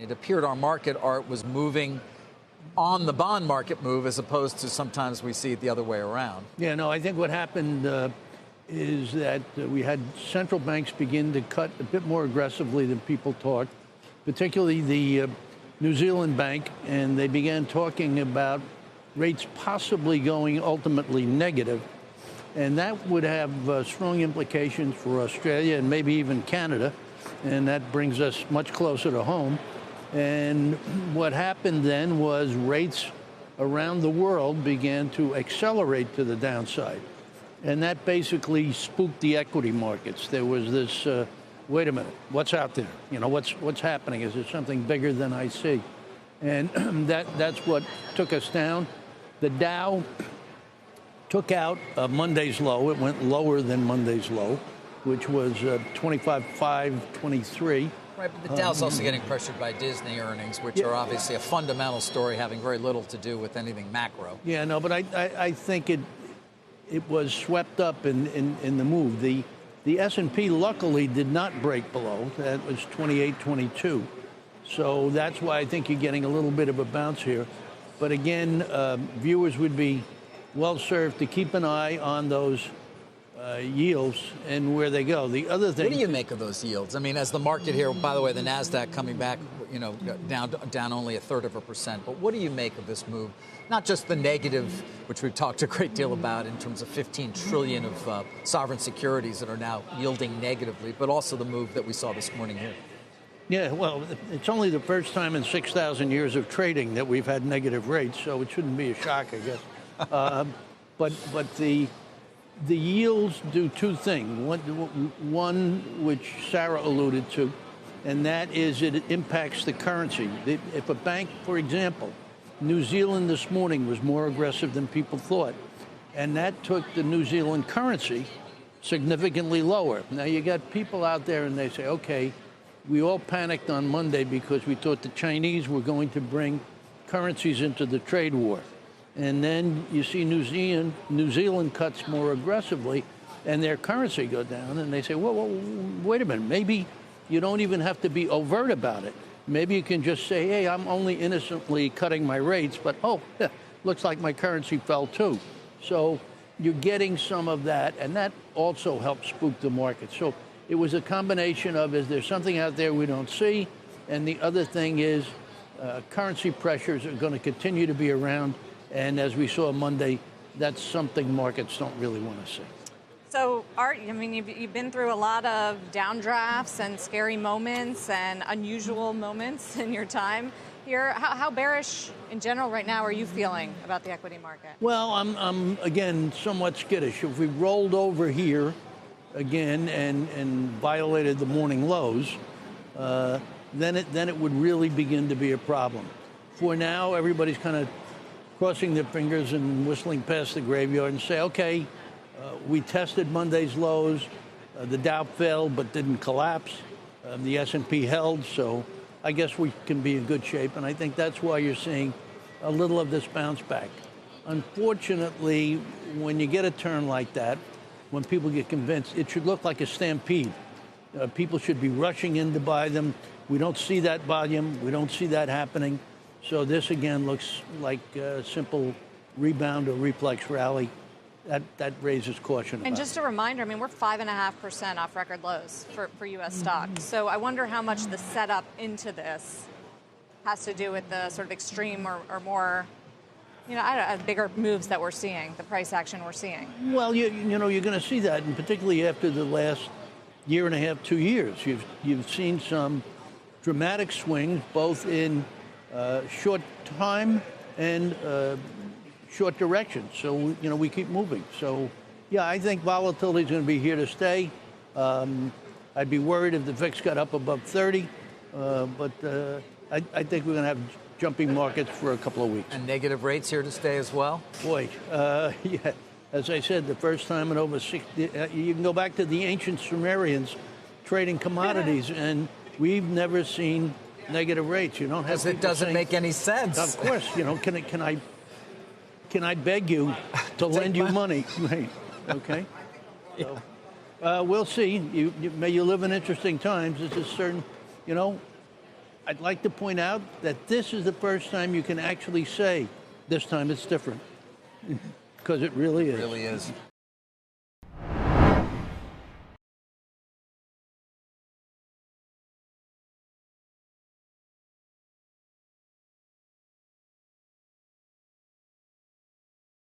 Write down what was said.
It appeared our market, Art, was moving on the bond market move as opposed to sometimes we see it the other way around. Yeah, no, I think what happened is that we had central banks begin to cut a bit more aggressively than people thought, particularly the New Zealand bank, and they began talking about rates possibly going ultimately negative. And that would have strong implications for Australia and maybe even Canada. And that brings us much closer to home. And what happened then was rates around the world began to accelerate to the downside. And that basically spooked the equity markets. There was this, wait a minute, what's out there? You know, what's happening? Is there something bigger than I see? And that's what took us down. The Dow took out Monday's low. It went lower than Monday's low, which was 25,523. Right, but the Dow's also getting pressured by Disney earnings, which are obviously a fundamental story having very little to do with anything macro. Yeah, no, but I think it was swept up in the move. The S&P luckily did not break below. That was 28.22. So that's why I think you're getting a little bit of a bounce here. But again, viewers would be well served to keep an eye on those yields and where they go. The other thing. What do you make of those yields? I mean, as the market here, by the way, the NASDAQ coming back, you know, down only 1/3%. But what do you make of this move? Not just the negative, which we've talked a great deal about in terms of 15 trillion of sovereign securities that are now yielding negatively, but also the move that we saw this morning here. Yeah, well, it's only the first time in 6,000 years of trading that we've had negative rates, so it shouldn't be a shock, I guess. But the yields do two things. One, which Sarah alluded to, and that is it impacts the currency. If a bank, for example, New Zealand this morning was more aggressive than people thought, and that took the New Zealand currency significantly lower. Now, you got people out there and they say, okay, we all panicked on Monday because we thought the Chinese were going to bring currencies into the trade war. And then you see New Zealand cuts more aggressively and their currency go down. And they say, well, wait a minute, maybe you don't even have to be overt about it. Maybe you can just say, hey, I'm only innocently cutting my rates, but looks like my currency fell too. So you're getting some of that, and that also helps spook the market. So it was a combination of, is there something out there we don't see? And the other thing is currency pressures are going to continue to be around. And as we saw Monday, that's something markets don't really want to see. So, Art, I mean, you've been through a lot of downdrafts and scary moments and unusual moments in your time here. How bearish in general right now are you feeling about the equity market? Well, I'm again, somewhat skittish. If we rolled over here again and violated the morning lows, then it would really begin to be a problem. For now, everybody's kind of crossing their fingers and whistling past the graveyard and say, okay, we tested Monday's lows. The Dow fell but didn't collapse. The S&P held, so I guess we can be in good shape. And I think that's why you're seeing a little of this bounce back. Unfortunately, when you get a turn like that, when people get convinced, it should look like a stampede. People should be rushing in to buy them. We don't see that volume. We don't see that happening. So this, again, looks like a simple rebound or reflex rally. That raises caution. And just a reminder, I mean, we're 5.5% off record lows for U.S. stocks. So I wonder how much the setup into this has to do with the sort of extreme or more, you know, I don't know, bigger moves that we're seeing, the price action we're seeing. Well, you know, you're going to see that, and particularly after the last year and a half, 2 years, you've seen some dramatic swings, both in short time and short direction. So, you know, we keep moving. So, yeah, I think volatility is going to be here to stay. I'd be worried if the VIX got up above 30, but I think we're going to have jumping markets for a couple of weeks. And negative rates here to stay as well? Boy, yeah. As I said, the first time in over 60, you can go back to the ancient Sumerians trading commodities, and we've never seen negative rates. You don't have. Because it doesn't make any sense. Of course, you know. Can I beg you to lend you money? Right. Okay. So, we'll see. May you live in interesting times. It's a certain, you know, I'd like to point out that this is the first time you can actually say, this time it's different. Because it really is. It really is.